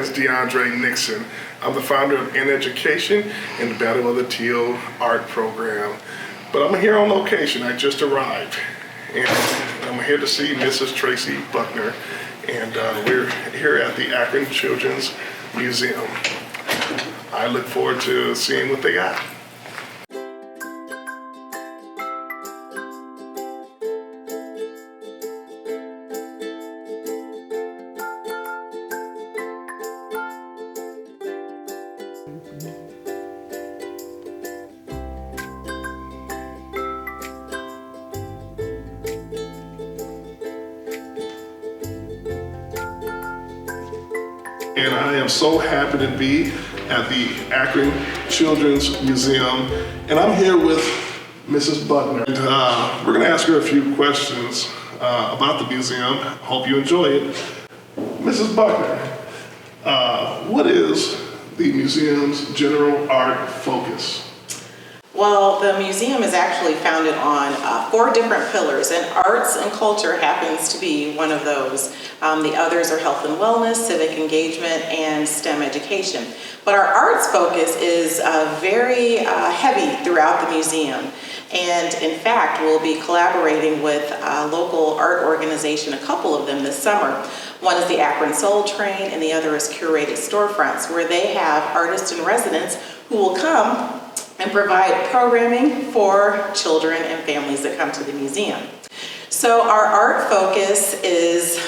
is DeAndre Nixon. I'm the founder of In Education and the Battle of the Teal art program. But I'm here on location. I just arrived. And I'm here to see Mrs. Tracy Buckner. And we're here at the Akron Children's Museum. I look forward to seeing what they got. And I am so happy to be at the Akron Children's Museum. And I'm here with Mrs. Buckner. And, we're gonna ask her a few questions about the museum. Hope you enjoy it. Mrs. Buckner, what is the museum's general art focus? Well, the museum is actually founded on 4 different pillars, and arts and culture happens to be one of those. The others are health and wellness, civic engagement, and STEM education. But our arts focus is very heavy throughout the museum. And in fact, we'll be collaborating with a local art organization, a couple of them this summer. One is the Akron Soul Train, and the other is Curated Storefronts, where they have artists in residence who will come and provide programming for children and families that come to the museum. So our art focus is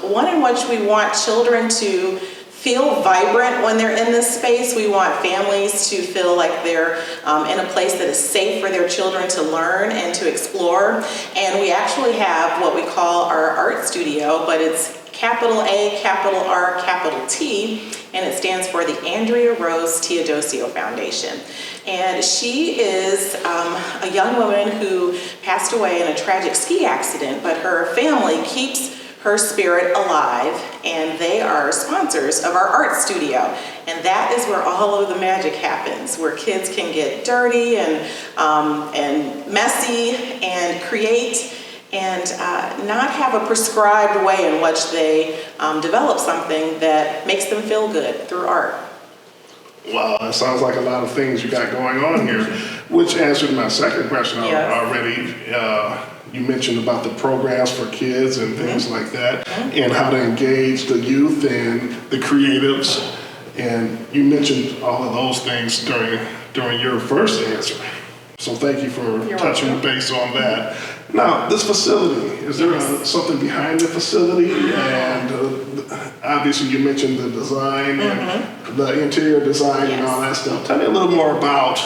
one in which we want children to feel vibrant when they're in this space. We want families to feel like they're in a place that is safe for their children to learn and to explore. And we actually have what we call our art studio, but it's capital A, capital R, capital T, and it stands for the Andrea Rose Teodosio Foundation. And she is a young woman who passed away in a tragic ski accident, but her family keeps her spirit alive, and they are sponsors of our art studio. And that is where all of the magic happens, where kids can get dirty and messy and create and not have a prescribed way in which they develop something that makes them feel good through art. Wow, that sounds like a lot of things you got going on here, which answered my second question already. You mentioned about the programs for kids and things like that, and how to engage the youth and the creatives. And you mentioned all of those things during your first answer. So thank you for touching base on that. Now, this facility, is there something behind the facility? And obviously you mentioned the design and the interior design and all that stuff. Tell me a little more about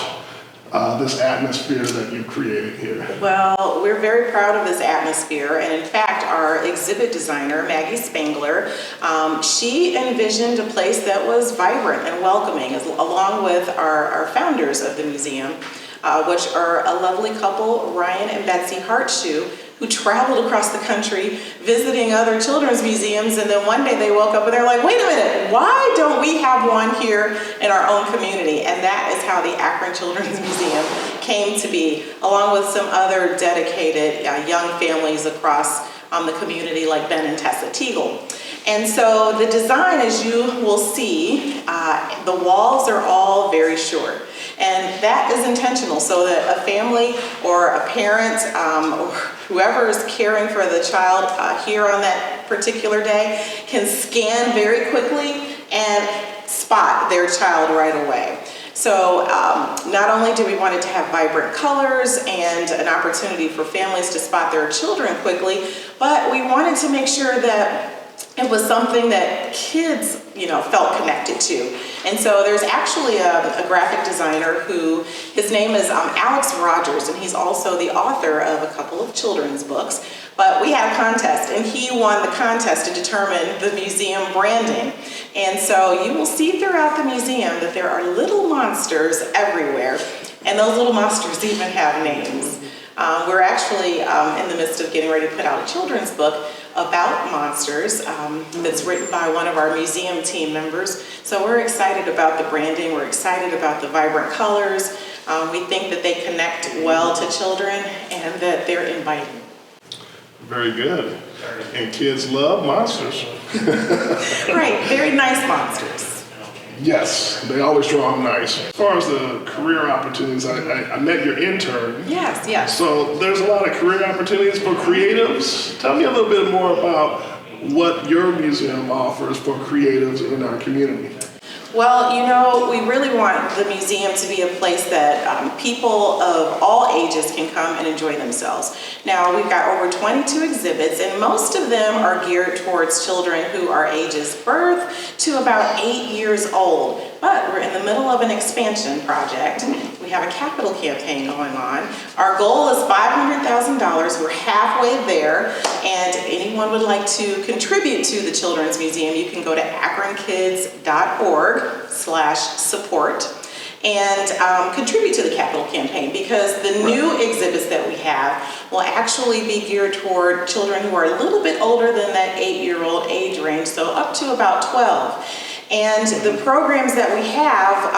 this atmosphere that you've created here. Well, we're very proud of this atmosphere, and in fact our exhibit designer, Maggie Spangler, she envisioned a place that was vibrant and welcoming, along with our founders of the museum, which are a lovely couple, Ryan and Betsy Hartshoe, who traveled across the country visiting other children's museums, and then one day they woke up and they're like, wait a minute, why don't we have one here in our own community? And that is how the Akron Children's Museum came to be, along with some other dedicated young families across the community like Ben and Tessa Teagle. And so the design, as you will see, the walls are all very short. And that is intentional so that a family or a parent or whoever is caring for the child here on that particular day can scan very quickly and spot their child right away. So not only do we want it to have vibrant colors and an opportunity for families to spot their children quickly, but we wanted to make sure that it was something that kids, felt connected to. And so there's actually a graphic designer who, his name is Alex Rogers, and he's also the author of a couple of children's books. But we had a contest, and he won the contest to determine the museum branding. And so you will see throughout the museum that there are little monsters everywhere, and those little monsters even have names. We're actually in the midst of getting ready to put out a children's book about monsters that's written by one of our museum team members. So we're excited about the branding, we're excited about the vibrant colors. We think that they connect well to children and that they're inviting. Very good. And kids love monsters. Right, very nice monsters. Yes, they always draw them nice. As far as the career opportunities, I met your intern. Yes, yes. So there's a lot of career opportunities for creatives. Tell me a little bit more about what your museum offers for creatives in our community. Well, you know, we really want the museum to be a place that people of all ages can come and enjoy themselves. Now, we've got over 22 exhibits, and most of them are geared towards children who are ages birth to about 8 years old. But we're in the middle of an expansion project. We have a capital campaign going on. Our goal is $500,000. We're halfway there. And if anyone would like to contribute to the Children's Museum, you can go to akronkids.org/support and contribute to the capital campaign, because the new exhibits that we have will actually be geared toward children who are a little bit older than that 8-year-old age range, so up to about 12. And the programs that we have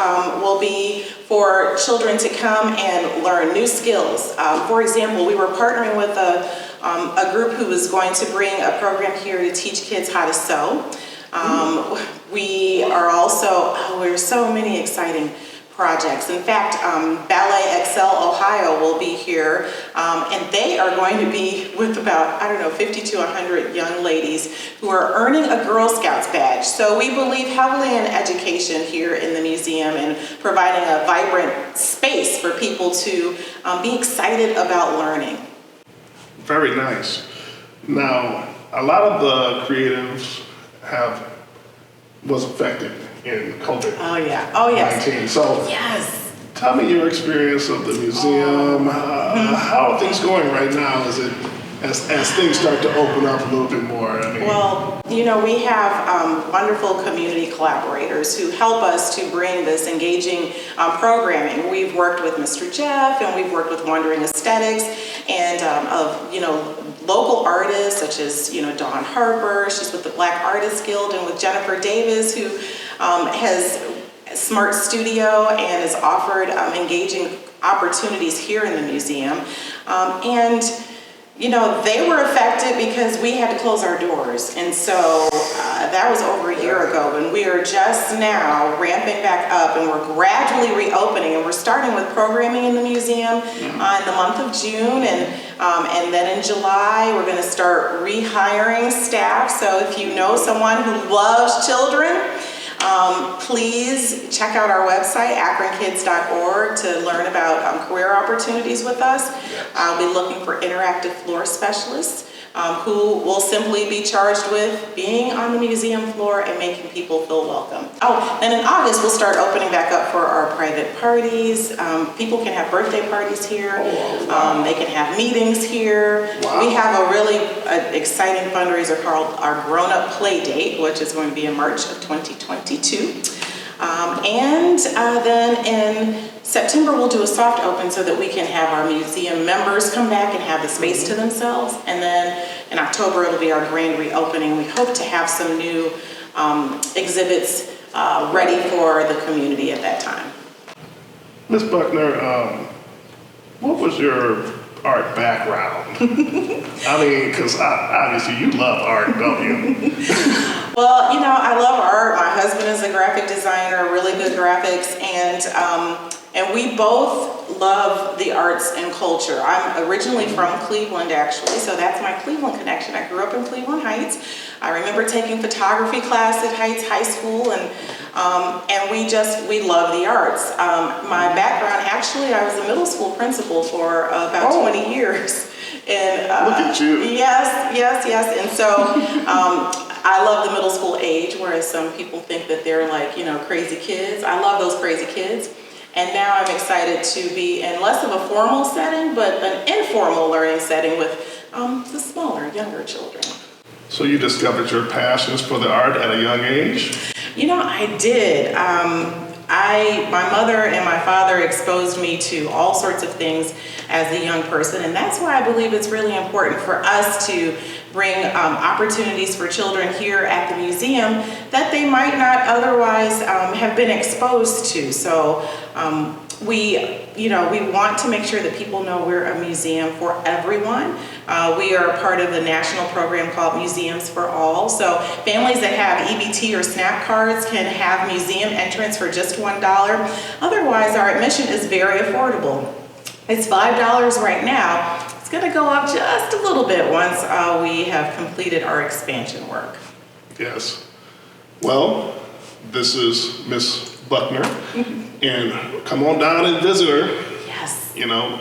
will be for children to come and learn new skills. For example, we were partnering with a group who was going to bring a program here to teach kids how to sew. We are also, there's so many exciting projects. In fact, Ballet Excel Ohio will be here, and they are going to be with about, 50 to 100 young ladies who are earning a Girl Scouts badge. So we believe heavily in education here in the museum and providing a vibrant space for people to be excited about learning. Very nice. Now, a lot of the creatives was affected in COVID. Oh yeah. Oh yes. 19. So yes. Tell me your experience of the museum. How are things going right now? Is it as things start to open up a little bit more? Well, you know, we have wonderful community collaborators who help us to bring this engaging programming. We've worked with Mr. Jeff, and we've worked with Wandering Aesthetics, and local artists such as, Dawn Harper, she's with the Black Artists Guild, and with Jennifer Davis, who has Smart Studio and has offered engaging opportunities here in the museum. They were affected because we had to close our doors. And so that was over a year ago, and we are just now ramping back up, and we're gradually reopening, and we're starting with programming in the museum in the month of June, and then in July we're going to start rehiring staff. So if you know someone who loves children, please check out our website, akronkids.org, to learn about career opportunities with us. I'll be looking for interactive floor specialists who will simply be charged with being on the museum floor and making people feel welcome. Oh, and in August we'll start opening back up for our private parties. People can have birthday parties here. They can have meetings here. Wow. We have a really exciting fundraiser called our Grown Up Play Date, which is going to be in March of 2022. Then in September we'll do a soft open so that we can have our museum members come back and have the space to themselves. And then in October it'll be our grand reopening. We hope to have some new exhibits ready for the community at that time. Ms. Buckner, what was your art background? Because obviously you love art, don't you? Well, I love art. My husband is a graphic designer, really good graphics, and we both love the arts and culture. I'm originally from Cleveland, actually, so that's my Cleveland connection. I grew up in Cleveland Heights. I remember taking photography class at Heights High School, and we love the arts. My background, actually, I was a middle school principal for about 20 years. And look at you. Yes. And so I love the middle school age, whereas some people think that they're like, crazy kids. I love those crazy kids. And now I'm excited to be in less of a formal setting, but an informal learning setting with the smaller, younger children. So you discovered your passions for the art at a young age? I did. My mother and my father exposed me to all sorts of things as a young person, and that's why I believe it's really important for us to bring opportunities for children here at the museum that they might not otherwise have been exposed to. So we want to make sure that people know we're a museum for everyone. We are part of the national program called Museums for All. So families that have EBT or SNAP cards can have museum entrance for just $1. Otherwise, our admission is very affordable. It's $5 right now. It's going to go up just a little bit once we have completed our expansion work. Yes. Well, this is Miss Buckner, and come on down and visit her. Yes.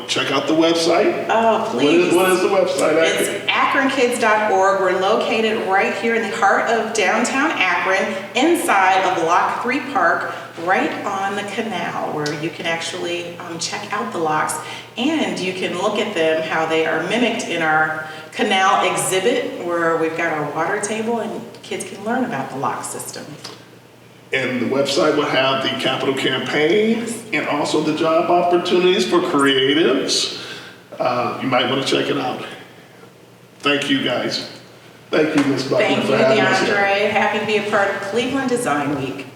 Check out the website. Oh, please. What is the website? It's akronkids.org. We're located right here in the heart of downtown Akron, inside of Lock 3 Park, right on the canal, where you can actually check out the locks, and you can look at them, how they are mimicked in our canal exhibit, where we've got our water table, and kids can learn about the lock system. And the website will have the capital campaign and also the job opportunities for creatives. You might want to check it out. Thank you, guys. Thank you, Ms. Buckner. Thank you, DeAndre. Happy to be a part of Cleveland Design Week.